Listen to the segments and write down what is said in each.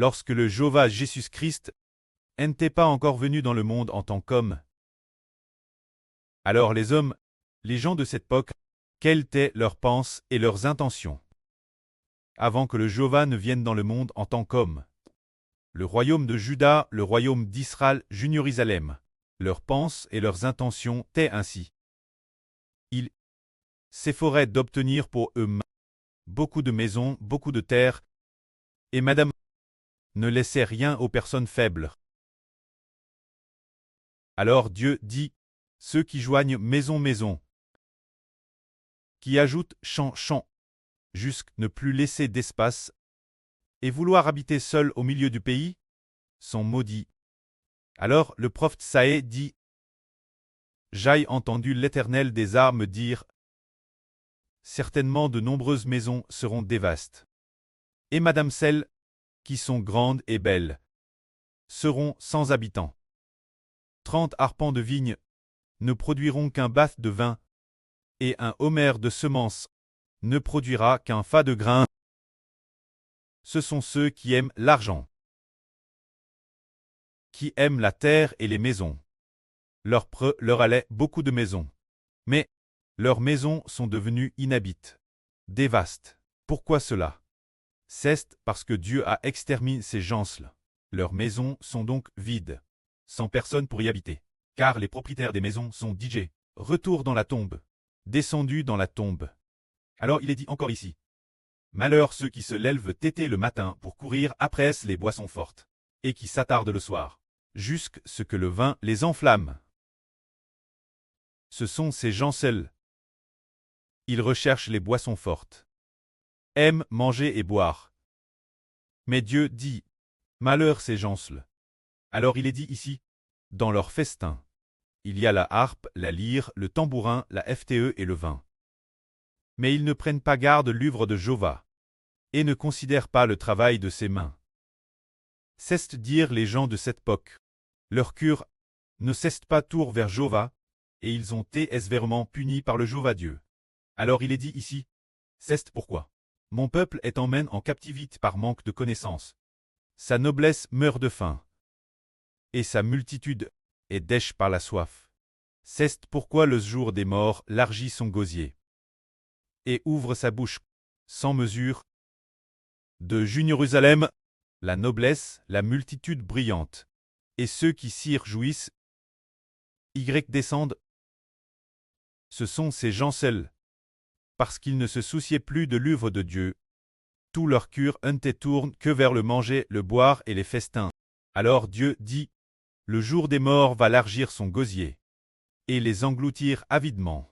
lorsque le Jéhovah Jésus-Christ n'était pas encore venu dans le monde en tant qu'homme. Alors les hommes, les gens de cette époque, quelles étaient leurs pensées et leurs intentions avant que le Jéhovah ne vienne dans le monde en tant qu'homme? Le royaume de Juda, le royaume d'Israël, Jérusalem, leurs pensées et leurs intentions étaient ainsi. Ils s'efforçaient d'obtenir pour eux beaucoup de maisons, beaucoup de terres, et madame ne laissait rien aux personnes faibles. Alors Dieu dit, ceux qui joignent maison, maison, qui ajoutent champ, champ, jusqu'à ne plus laisser d'espace, et vouloir habiter seul au milieu du pays, sont maudits. Alors le prophète Saë dit, j'ai entendu l'Éternel des armes dire, certainement de nombreuses maisons seront dévastées. Et madame celles qui sont grandes et belles seront sans habitants. 30 arpents de vigne ne produiront qu'un bath de vin, et un homère de semences ne produira qu'un fas de grains. Ce sont ceux qui aiment l'argent, qui aiment la terre et les maisons. Leur allait beaucoup de maisons. Mais leurs maisons sont devenues inhabites, dévastes. Pourquoi cela? C'est parce que Dieu a exterminé ces gens-là. Leurs maisons sont donc vides, sans personne pour y habiter. Car les propriétaires des maisons sont DJ, retour dans la tombe, descendus dans la tombe. Alors il est dit encore ici. Malheur ceux qui se lèvent tétés le matin pour courir après les boissons fortes, et qui s'attardent le soir, jusqu'à ce que le vin les enflamme. Ce sont ces gens seuls. Ils recherchent les boissons fortes, aiment manger et boire. Mais Dieu dit, malheur ces gens-là. Alors il est dit ici, dans leur festin, il y a la harpe, la lyre, le tambourin, la FTE et le vin. Mais ils ne prennent pas garde l'œuvre de Jéhovah, et ne considèrent pas le travail de ses mains. C'est dire les gens de cette époque. Leur cœur ne cesse pas tour vers Jéhovah, et ils ont été sévèrement punis par le Jéhovah Dieu. Alors il est dit ici, c'est pourquoi mon peuple est emmène en captivité par manque de connaissance. Sa noblesse meurt de faim, et sa multitude est dèche par la soif. C'est pourquoi le jour des morts largit son gosier, et ouvre sa bouche sans mesure. De Jérusalem, la noblesse, la multitude brillante, et ceux qui s'y réjouissent, descendent. Ce sont ces gens seuls, parce qu'ils ne se souciaient plus de l'œuvre de Dieu. Tout leur cœur ne tourne que vers le manger, le boire et les festins. Alors Dieu dit, le jour des morts va largir son gosier, et les engloutir avidement.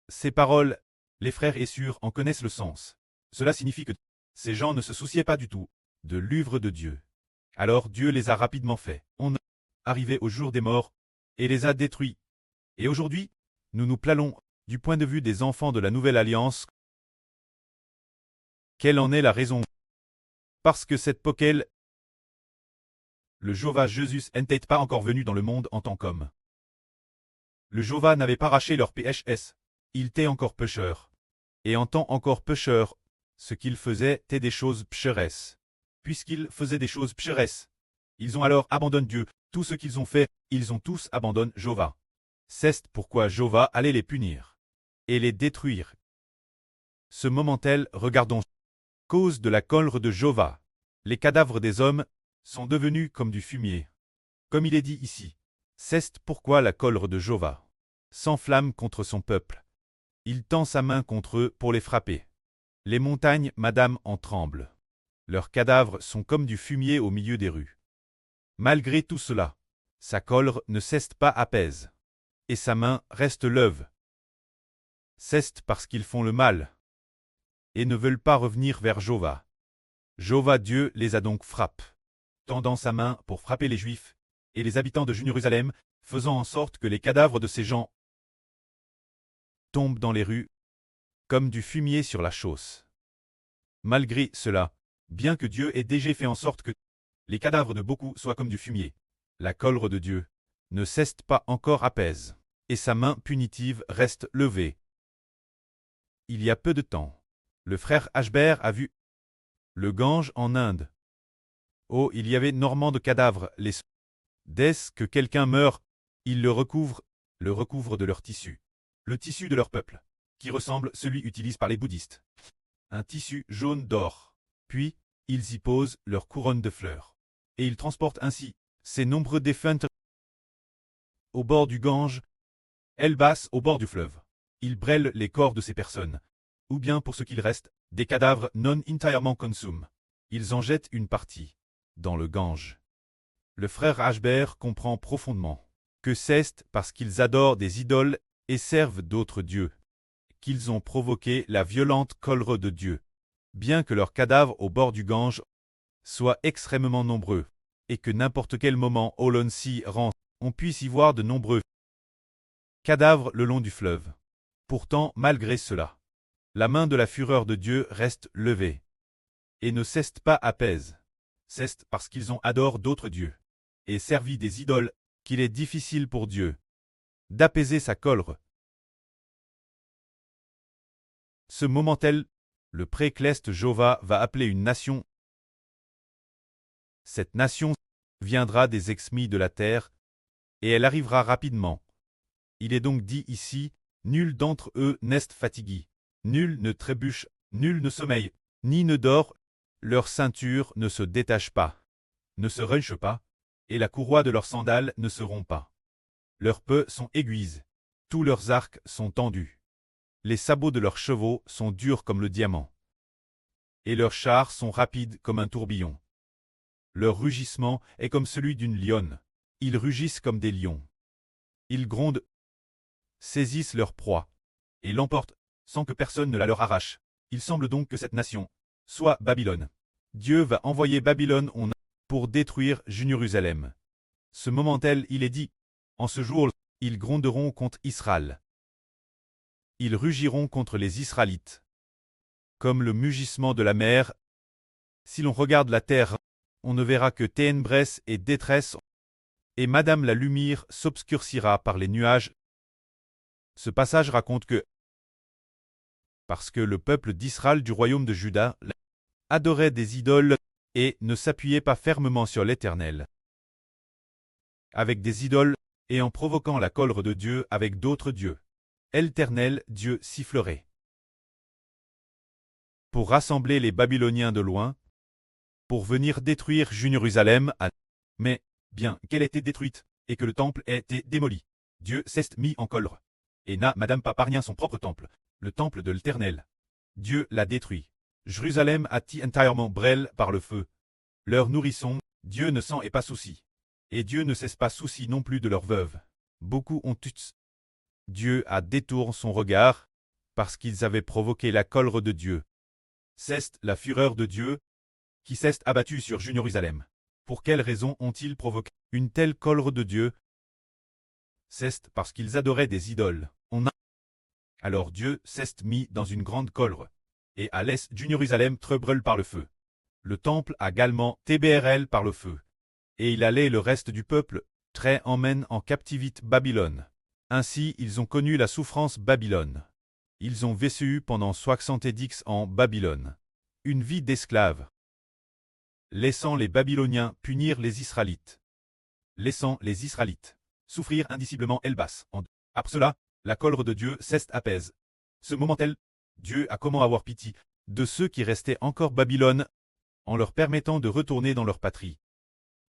Ces paroles, les frères et sœurs en connaissent le sens. Cela signifie que ces gens ne se souciaient pas du tout de l'œuvre de Dieu. Alors Dieu les a rapidement fait. On est arrivé au jour des morts, et les a détruits. Et aujourd'hui, nous nous plaignons, du point de vue des enfants de la Nouvelle Alliance. Quelle en est la raison? Parce que cette poquelle, le Jéhovah Jésus n'était pas encore venu dans le monde en tant qu'homme. Le Jéhovah n'avait pas racheté leur PHS, il était encore pécheur. Et en tant encore pécheur, ce qu'ils faisaient était des choses pécheresses. Puisqu'ils faisaient des choses pécheresses, ils ont alors abandonné Dieu. Tout ce qu'ils ont fait, ils ont tous abandonné Jéhovah. C'est pourquoi Jéhovah allait les punir et les détruire. Ce moment-tel, regardons. Cause de la colère de Jéhovah, les cadavres des hommes sont devenus comme du fumier. Comme il est dit ici, c'est pourquoi la colère de Jéhovah s'enflamme contre son peuple. Il tend sa main contre eux pour les frapper. Les montagnes, madame, en tremblent. Leurs cadavres sont comme du fumier au milieu des rues. Malgré tout cela, sa colère ne cesse pas apaise, et sa main reste lève. C'est parce qu'ils font le mal, et ne veulent pas revenir vers Jéhovah. Jéhovah Dieu les a donc frappés, tendant sa main pour frapper les Juifs, et les habitants de Jérusalem, faisant en sorte que les cadavres de ces gens tombent dans les rues, comme du fumier sur la chausse. Malgré cela, bien que Dieu ait déjà fait en sorte que les cadavres de beaucoup soient comme du fumier, la colère de Dieu ne cesse pas encore apaise, et sa main punitive reste levée. Il y a peu de temps, le frère Ashbert a vu le Gange en Inde. Oh, il y avait énormément de cadavres, dès que quelqu'un meurt, ils le recouvrent de leur tissu. Le tissu de leur peuple, qui ressemble à celui utilisé par les bouddhistes. Un tissu jaune d'or. Puis, ils y posent leur couronne de fleurs. Et ils transportent ainsi ces nombreux défunts au bord du Gange, Elbas au bord du fleuve. Ils brûlent les corps de ces personnes. Ou bien pour ce qu'il reste, des cadavres non entièrement consumés. Ils en jettent une partie dans le Gange. Le frère Ashbert comprend profondément que c'est parce qu'ils adorent des idoles et servent d'autres dieux qu'ils ont provoqué la violente colère de Dieu, bien que leurs cadavres au bord du Gange soient extrêmement nombreux, et que n'importe quel moment où l'on s'y rend, on puisse y voir de nombreux cadavres le long du fleuve. Pourtant, malgré cela, la main de la fureur de Dieu reste levée, et ne cesse pas apaise. C'est parce qu'ils ont adoré d'autres dieux, et servi des idoles, qu'il est difficile pour Dieu d'apaiser sa colère. Ce moment-là, le précleste Jova va appeler une nation. Cette nation viendra des exmis de la terre, et elle arrivera rapidement. Il est donc dit ici, nul d'entre eux n'est fatigué, nul ne trébuche, nul ne sommeille, ni ne dort, leur ceinture ne se détache pas, ne se renche pas, et la courroie de leurs sandales ne se rompt pas. Leurs peux sont aiguisés, tous leurs arcs sont tendus. Les sabots de leurs chevaux sont durs comme le diamant, et leurs chars sont rapides comme un tourbillon. Leur rugissement est comme celui d'une lionne. Ils rugissent comme des lions. Ils grondent, saisissent leur proie, et l'emportent, sans que personne ne la leur arrache. Il semble donc que cette nation soit Babylone. Dieu va envoyer Babylone pour détruire Jérusalem. Ce moment-là, il est dit, en ce jour, ils gronderont contre Israël. Ils rugiront contre les Israélites. Comme le mugissement de la mer, si l'on regarde la terre, on ne verra que ténèbres et détresse, et Madame la lumière s'obscurcira par les nuages. Ce passage raconte que, parce que le peuple d'Israël du royaume de Juda adorait des idoles et ne s'appuyait pas fermement sur l'Éternel, avec des idoles, et en provoquant la colère de Dieu avec d'autres dieux, l'Éternel Dieu sifflerait pour rassembler les Babyloniens de loin, pour venir détruire Jérusalem. Mais, bien qu'elle ait été détruite, et que le temple ait été démoli, Dieu s'est mis en colère, et n'a madame pas parvient son propre temple, le temple de l'Éternel. Dieu l'a détruit. Jérusalem a été entièrement brûlée par le feu. Leurs nourrissons, Dieu ne s'en est pas souci. Et Dieu ne cesse pas souci non plus de leurs veuves. Beaucoup ont eu. Dieu a détourné son regard, parce qu'ils avaient provoqué la colère de Dieu. C'est la fureur de Dieu qui s'est abattue sur Jérusalem. Pour quelle raison ont-ils provoqué une telle colère de Dieu? C'est parce qu'ils adoraient des idoles. Alors Dieu s'est mis dans une grande colère, et a laissé Jérusalem brûler par le feu. Le temple a également été brûlé par le feu. Et il allait le reste du peuple, très emmène en captivité Babylone. Ainsi ils ont connu la souffrance Babylone. Ils ont vécu pendant 70 ans en Babylone. Une vie d'esclaves. Laissant les Babyloniens punir les Israélites. Laissant les Israélites souffrir indiciblement Elbas. Après cela, la colère de Dieu s'apaise. Ce moment-là, Dieu a comment avoir pitié de ceux qui restaient encore Babylone, en leur permettant de retourner dans leur patrie.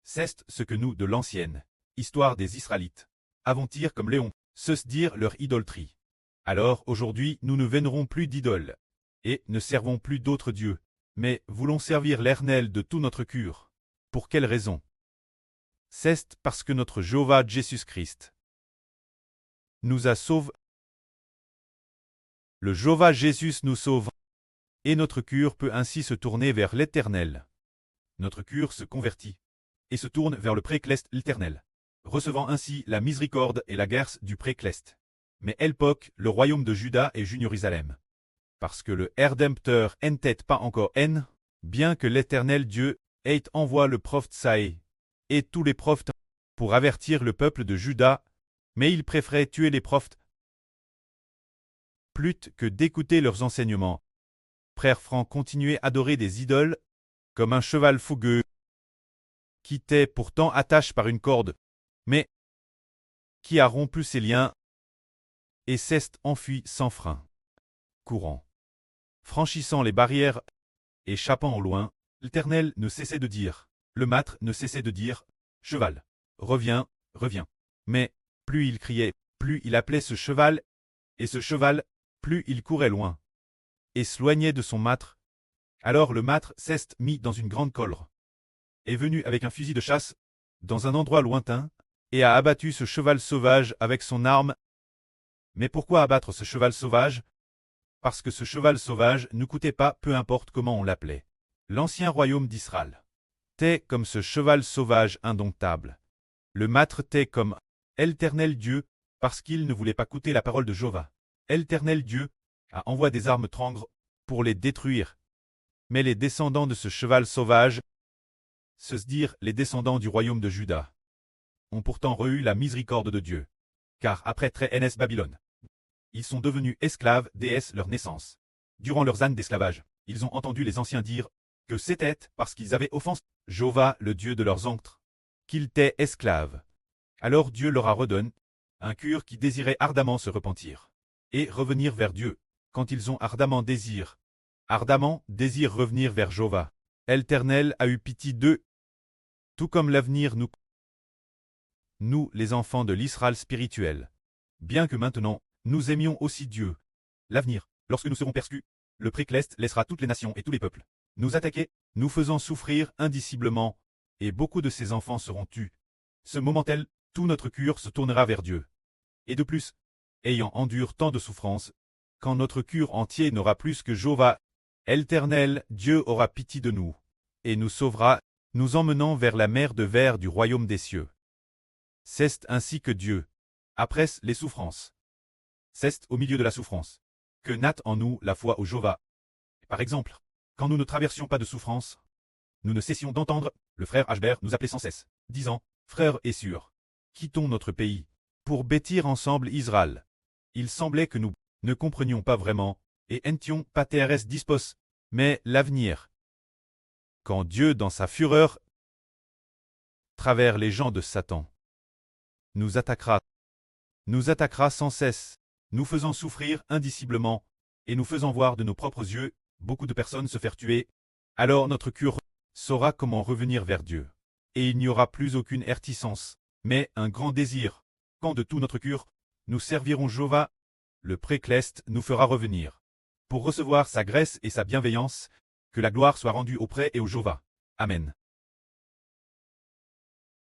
C'est ce que nous, de l'ancienne histoire des Israélites, avons tiré comme Léon, se dire leur idolâtrie. Alors aujourd'hui nous ne vénérons plus d'idoles, et ne servons plus d'autres dieux, mais voulons servir l'Éternel de tout notre cœur. Pour quelle raison? C'est parce que notre Jéhovah Jésus-Christ nous a sauvés. Le Jéhovah Jésus nous sauve, et notre cœur peut ainsi se tourner vers l'Éternel. Notre cœur se convertit, et se tourne vers le précleste l'Éternel, recevant ainsi la miséricorde et la grâce du précleste. Mais Elpoc, le royaume de Juda et Jérusalem. Parce que le Rédempteur n'était pas encore bien que l'Éternel Dieu ait envoyé le prophète Saé, et tous les prophètes, pour avertir le peuple de Juda, mais il préférait tuer les prophètes plutôt que d'écouter leurs enseignements. Frère Franc continuait à adorer des idoles, comme un cheval fougueux, qui t'est pourtant attaché par une corde, mais qui a rompu ses liens et s'est enfui sans frein. Courant. Franchissant les barrières, échappant au loin, l'Éternel ne cessait de dire, le mâtre ne cessait de dire, cheval, reviens, reviens. Mais, plus il criait, plus il appelait ce cheval, et ce cheval, plus il courait loin, et s'éloignait de son mâtre. Alors le mâtre s'est mis dans une grande colère, est venu avec un fusil de chasse, dans un endroit lointain, et a abattu ce cheval sauvage avec son arme. Mais pourquoi abattre ce cheval sauvage? Parce que ce cheval sauvage ne coûtait pas, peu importe comment on l'appelait. L'ancien royaume d'Israël t'est comme ce cheval sauvage indomptable. Le mâtre t'est comme l'Éternel Dieu, parce qu'il ne voulait pas coûter la parole de Jéhovah. L'Éternel Dieu a envoyé des armes trangres pour les détruire. Mais les descendants de ce cheval sauvage, c'est-à-dire les descendants du royaume de Juda, ont pourtant reçu la miséricorde de Dieu. Car après Tréhennès Babylone, ils sont devenus esclaves déesses leur naissance. Durant leurs années d'esclavage, ils ont entendu les anciens dire que c'était parce qu'ils avaient offensé Jéhovah, le Dieu de leurs ancêtres, qu'ils étaient esclaves. Alors Dieu leur a redonné un cœur qui désirait ardemment se repentir et revenir vers Dieu. Quand ils ont ardemment désirent revenir vers Jéhovah, l'Éternel a eu pitié d'eux, tout comme l'avenir nous les enfants de l'Israël spirituel. Bien que maintenant, nous aimions aussi Dieu. L'avenir, lorsque nous serons persécutés, le Précleste laissera toutes les nations et tous les peuples nous attaquer, nous faisant souffrir indiciblement, et beaucoup de ses enfants seront tués. Ce moment tel, tout notre cœur se tournera vers Dieu. Et de plus, ayant enduré tant de souffrances, quand notre cœur entier n'aura plus que Jéhovah, l'Éternel, Dieu aura pitié de nous, et nous sauvera, nous emmenant vers la mer de verre du royaume des cieux. C'est ainsi que Dieu, après les souffrances, c'est au milieu de la souffrance, que naît en nous la foi au Jéhovah. Par exemple, quand nous ne traversions pas de souffrance, nous ne cessions d'entendre le frère Ashbert nous appeler sans cesse, disant, frères et sœurs, quittons notre pays, pour bâtir ensemble Israël. Il semblait que nous ne comprenions pas vraiment, et n'étions pas TRS dispos, mais l'avenir. Quand Dieu, dans sa fureur, travers les gens de Satan, nous attaquera sans cesse, nous faisant souffrir indiciblement, et nous faisant voir de nos propres yeux beaucoup de personnes se faire tuer, alors notre cœur saura comment revenir vers Dieu. Et il n'y aura plus aucune réticence, mais un grand désir. Quand de tout notre cœur, nous servirons Jéhovah, le Précleste nous fera revenir. Pour recevoir sa grâce et sa bienveillance, que la gloire soit rendue auprès et au Jéhovah. Amen.